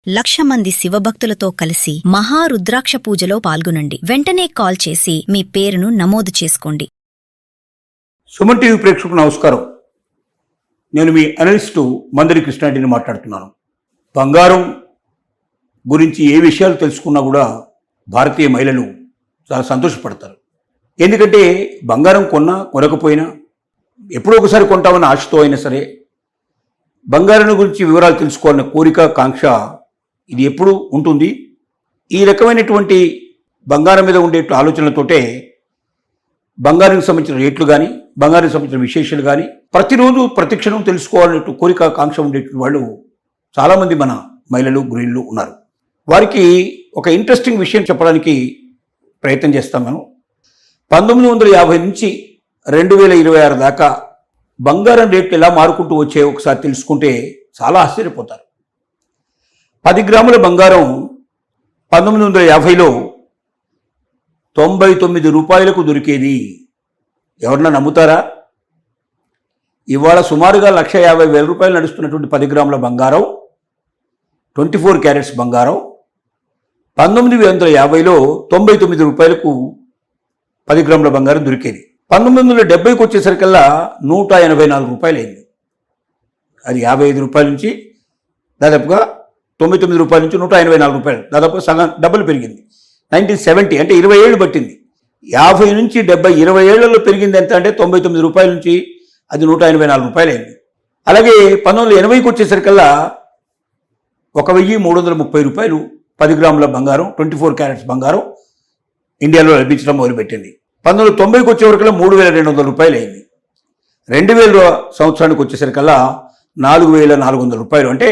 1,00,000 మంది శివభక్తులతో కలిసి మహారుద్రాక్ష పూజలో పాల్గొనండి. వెంటనే కాల్ చేసి మీ పేరును నమోదు చేసుకోండి. సుమన్ టీవీ ప్రేక్షకులకు నమస్కారం. నేను మీ అనలిస్టు మందరి కృష్ణారెడ్డిని మాట్లాడుతున్నాను. బంగారం గురించి ఏ విషయాలు తెలుసుకున్నా కూడా భారతీయ మహిళలు చాలా సంతోషపడతారు. ఎందుకంటే బంగారం కొన్నా కొనకపోయినా ఎప్పుడో ఒకసారి కొంటామన్న ఆశతో అయినా సరే బంగారం గురించి వివరాలు తెలుసుకోవాలన్న కోరిక, కాంక్ష ఇది ఎప్పుడు ఉంటుంది. ఈ రకమైనటువంటి బంగారం మీద ఉండే ఆలోచనలతోటే బంగారానికి సంబంధించిన రేట్లు కానీ, బంగారానికి సంబంధించిన విశేషాలు కానీ ప్రతిరోజు ప్రతిక్షణం తెలుసుకోవాలన్నట్టు కోరిక, కాంక్ష ఉండేటువంటి వాళ్ళు చాలామంది మన మహిళలు, గృహిణులు ఉన్నారు. వారికి ఒక ఇంట్రెస్టింగ్ విషయం చెప్పడానికి ప్రయత్నం చేస్తాం. మనం 1950 నుంచి 2026 దాకా బంగారం రేట్లు ఎలా మారుకుంటూ వచ్చాయో ఒకసారి తెలుసుకుంటే చాలా ఆశ్చర్యపోతారు. 10 గ్రాముల బంగారం 1950లో 99 రూపాయలకు దొరికేది. ఎవరన్నా నమ్ముతారా? ఇవాళ సుమారుగా 1,50,000 రూపాయలు నడుస్తున్నటువంటి 10 గ్రాముల బంగారం, 24 క్యారెట్స్ బంగారం 1950లో 99 రూపాయలకు 10 గ్రాముల బంగారం దొరికేది. 1970కి వచ్చేసరికల్లా 184 రూపాయలు అయింది. అది 55 రూపాయల నుంచి దాదాపుగా 99 రూపాయల నుంచి 184 రూపాయలు, దాదాపుగా సగం డబ్బులు పెరిగింది. 1970 అంటే 20 ఏళ్ళు పట్టింది. 50 నుంచి 70, 20 ఏళ్లలో పెరిగింది ఎంత అంటే 99 రూపాయల నుంచి అది 184 రూపాయలు అయింది. అలాగే 1980కి వచ్చేసరికల్లా 1,330 రూపాయలు 10 గ్రాముల బంగారం, 24 క్యారెట్స్ బంగారం ఇండియాలో లభించడం మొదలుపెట్టింది. 1990కి వచ్చేవరకల్లా 3,200 రూపాయలు అయింది. 2000 సంవత్సరానికి వచ్చేసరికల్లా 4,400 రూపాయలు. అంటే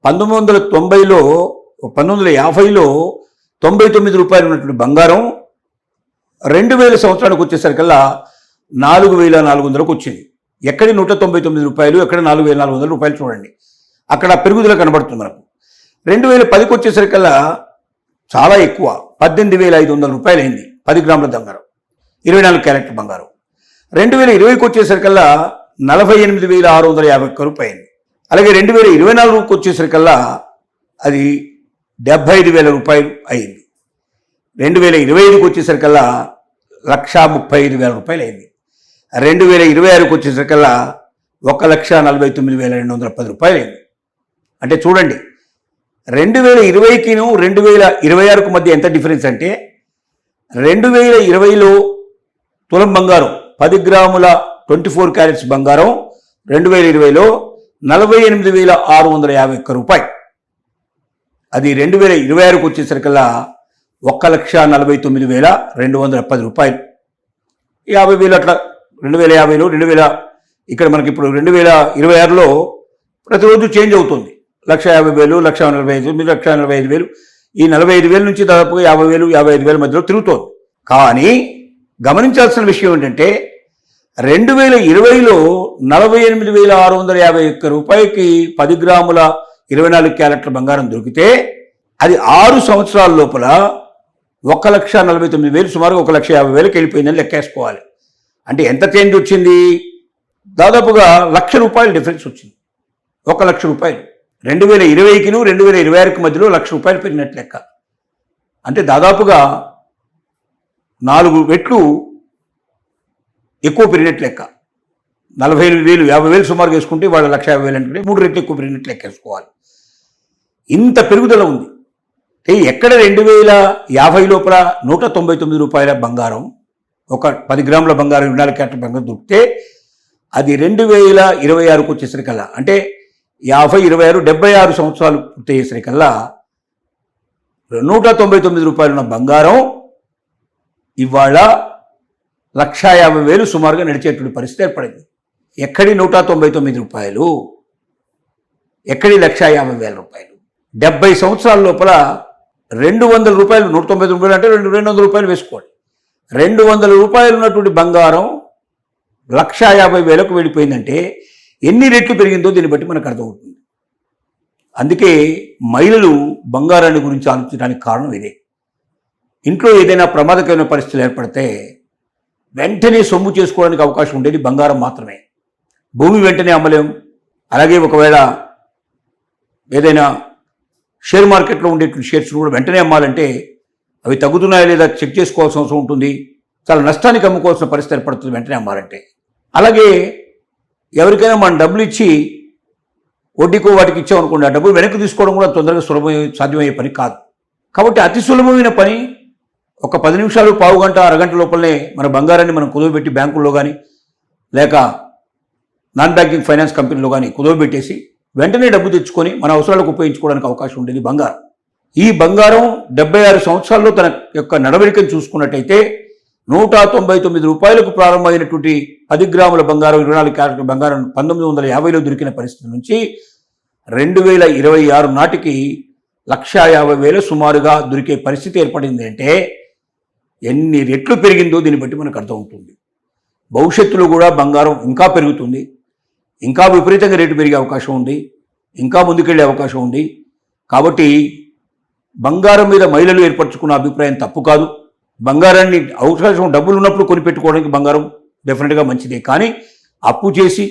1950లో 99 రూపాయలు ఉన్నటువంటి బంగారం 2000 సంవత్సరానికి వచ్చేసరికల్లా 4,400కు వచ్చింది. ఎక్కడి 199 రూపాయలు, ఎక్కడ 4,400 రూపాయలు చూడండి. అక్కడ పెరుగుదల కనబడుతుంది మనకు. 2010కి వచ్చేసరికల్లా చాలా ఎక్కువ, 18,500 రూపాయలు అయింది 10 గ్రాముల బంగారం, 24 క్యారెట్ బంగారం. 2020కి వచ్చేసరికల్లా 48,651 రూపాయలు. అలాగే 2024కి వచ్చేసరికల్లా అది 75,000 రూపాయలు అయింది. 2025కి వచ్చేసరికల్లా 1,35,000 రూపాయలు అయింది. 2026కి వచ్చేసరికల్లా 1,49,210 రూపాయలు అయింది. అంటే చూడండి, 2020కిను 2026కు మధ్య ఎంత డిఫరెన్స్ అంటే 2020లో తులం బంగారం 10 గ్రాముల 24 క్యారెట్స్ బంగారం 2020లో 48,651 రూపాయలు. అది 2026కు వచ్చేసరికల్లా 1,49,210 రూపాయలు. 50,000 అట్లా 2050లో 2000 ఇక్కడ మనకి ఇప్పుడు 2026లో ప్రతిరోజు చేంజ్ అవుతుంది. 1,50,000, 1,45,000, 1,45,000, ఈ 45,000 నుంచి దాదాపుగా 50,000, 55,000 మధ్యలో తిరుగుతోంది. కానీ గమనించాల్సిన విషయం ఏంటంటే 2020లో 48,651 రూపాయలకి 10 గ్రాముల 24 క్యారెట్ల బంగారం దొరికితే అది 6 సంవత్సరాల లోపల 1,49,000, సుమారుగా 1,50,000కి వెళ్ళిపోయిందని లెక్కేసుకోవాలి. అంటే ఎంత చేంజ్ వచ్చింది? దాదాపుగా 1,00,000 రూపాయలు డిఫరెన్స్ వచ్చింది. 1,00,000 రూపాయలు 2020కిను 2026కి మధ్యలో 1,00,000 రూపాయలు పెరిగినట్లు లెక్క. అంటే దాదాపుగా 4 రెట్లు ఎక్కువ పెరిగినట్లు లెక్క. 48,000, 50,000 సుమారుగా వేసుకుంటే వాళ్ళ 1,50,000 అంటే 3 రెట్లు ఎక్కువ పెరిగినట్లు లెక్కేసుకోవాలి. ఇంత పెరుగుదల ఉంది. ఎక్కడ 2050 లోపల 199 రూపాయల బంగారం, ఒక 10 గ్రాముల బంగారం, 24 క్యారెట్ల బంగారం దొరికితే అది 2026కు వచ్చేసరికల్లా అంటే 50, 26, 76 సంవత్సరాలు పూర్తయ్యేసరికల్లా 199 రూపాయలు ఉన్న బంగారం ఇవాళ 1,50,000 సుమారుగా నడిచేటువంటి పరిస్థితి ఏర్పడింది. ఎక్కడి 199 రూపాయలు, ఎక్కడి 1,50,000 రూపాయలు. 70 సంవత్సరాల లోపల 200 రూపాయలు, 199 రూపాయలు అంటే 200 రూపాయలు వేసుకోండి. 200 రూపాయలు ఉన్నటువంటి బంగారం 1,50,000కు వెళ్ళిపోయిందంటే ఎన్ని రెట్లు పెరిగిందో దీన్ని బట్టి మనకు అర్థమవుతుంది. అందుకే మహిళలు బంగారాన్ని గురించి ఆలోచించడానికి కారణం ఇదే. ఇంట్లో ఏదైనా ప్రమాదకరమైన పరిస్థితులు ఏర్పడితే వెంటనే సొమ్ము చేసుకోవడానికి అవకాశం ఉండేది బంగారం మాత్రమే. భూమి వెంటనే అమ్మలేం. అలాగే ఒకవేళ ఏదైనా షేర్ మార్కెట్లో ఉండేటువంటి షేర్స్ కూడా వెంటనే అమ్మాలంటే అవి తగ్గుతున్నాయా లేదా చెక్ చేసుకోవాల్సిన అవసరం ఉంటుంది. చాలా నష్టానికి అమ్ముకోవాల్సిన పరిస్థితి ఏర్పడుతుంది వెంటనే అమ్మాలంటే. అలాగే ఎవరికైనా మనం డబ్బులు ఇచ్చి వడ్డీకో వాటికి ఇచ్చామనుకోండి, ఆ డబ్బులు వెనక్కి తీసుకోవడం కూడా తొందరగా సాధ్యమయ్యే పని కాదు. కాబట్టి అతి సులభమైన పని ఒక 10 నిమిషాలు, పావు గంట, అరగంట లోపలనే మన బంగారాన్ని మనం కుదవబెట్టి బ్యాంకుల్లో కానీ లేక నాన్ బ్యాంకింగ్ ఫైనాన్స్ కంపెనీలో కానీ కుదవబెట్టేసి వెంటనే డబ్బు తెచ్చుకొని మన అవసరాలకు ఉపయోగించుకోవడానికి అవకాశం ఉండేది బంగారం. ఈ బంగారం 76 సంవత్సరాల్లో తన యొక్క నడవడికను చూసుకున్నట్టయితే 199 రూపాయలకు ప్రారంభమైనటువంటి 10 గ్రాముల బంగారం, 24 క్యారెట్ల బంగారం 1950లో దొరికిన పరిస్థితి నుంచి 2026 నాటికి 1,50,000 సుమారుగా దొరికే పరిస్థితి ఏర్పడింది. అంటే ఎన్ని రెట్లు పెరిగిందో దీన్ని బట్టి మనకు అర్థమవుతుంది. భవిష్యత్తులో కూడా బంగారం ఇంకా పెరుగుతుంది, ఇంకా విపరీతంగా రేటు పెరిగే అవకాశం ఉంది, ఇంకా ముందుకెళ్లే అవకాశం ఉంది. కాబట్టి బంగారం మీద మహిళలు ఏర్పరచుకున్న అభిప్రాయం తప్పు కాదు. బంగారాన్ని అవకాశం డబ్బులు ఉన్నప్పుడు కొనిపెట్టుకోవడానికి బంగారం డెఫినెట్గా మంచిదే. కానీ అప్పు చేసి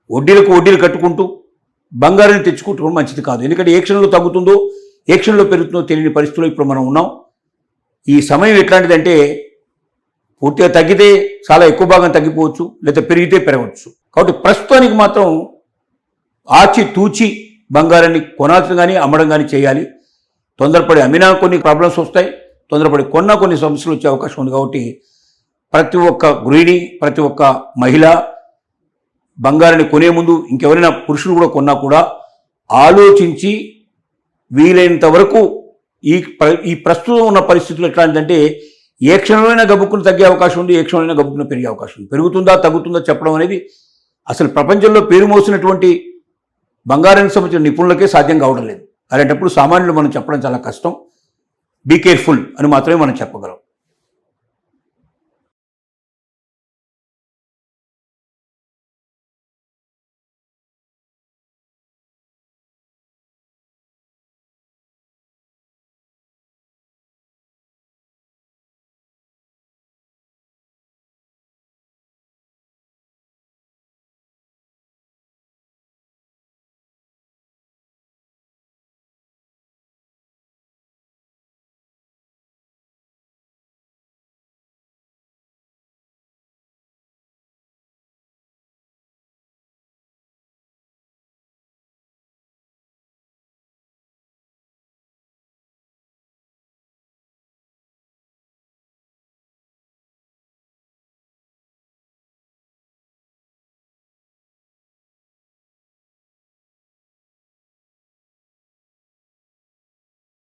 వడ్డీలు కట్టుకుంటూ బంగారాన్ని తెచ్చుకుంటూ మంచిది కాదు. ఎందుకంటే ఏ క్షణంలో తగ్గుతుందో ఏ క్షణంలో పెరుగుతుందో తెలియని పరిస్థితుల్లో ఇప్పుడు మనం ఉన్నాం. ఈ సమయం ఎట్లాంటిదంటే పూర్తిగా తగ్గితే చాలా ఎక్కువ భాగం తగ్గిపోవచ్చు, లేదా పెరిగితే పెరగవచ్చు. కాబట్టి ప్రస్తుతానికి మాత్రం ఆచి తూచి బంగారాన్ని కొనాల్సిన కానీ అమ్మడం కానీ చేయాలి. తొందరపడి అమ్మినా కొన్ని ప్రాబ్లమ్స్ వస్తాయి, తొందరపడి కొన్నా కొన్ని సమస్యలు వచ్చే అవకాశం ఉంది. కాబట్టి ప్రతి ఒక్క గృహిణి, ప్రతి ఒక్క మహిళ బంగారాన్ని కొనే ముందు ఇంకెవరైనా పురుషులు కూడా కొన్నా కూడా ఆలోచించి వీలైనంత వరకు ఈ ప్రస్తుతం ఉన్న పరిస్థితులు ఎట్లాంటిదంటే ఏ క్షణమైనా గబుక్కును తగ్గే అవకాశం ఉంది, ఏ క్షణమైనా గబుక్కును పెరిగే అవకాశం ఉంది. పెరుగుతుందా తగ్గుతుందా చెప్పడం అనేది అసలు ప్రపంచంలో పేరు మోసినటువంటి బంగారానికి సంబంధించిన నిపుణులకే సాధ్యం కావడం లేదు. అలాంటప్పుడు సామాన్యులు మనం చెప్పడం చాలా కష్టం. బీ కేర్ఫుల్ అని మాత్రమే మనం చెప్పగలం.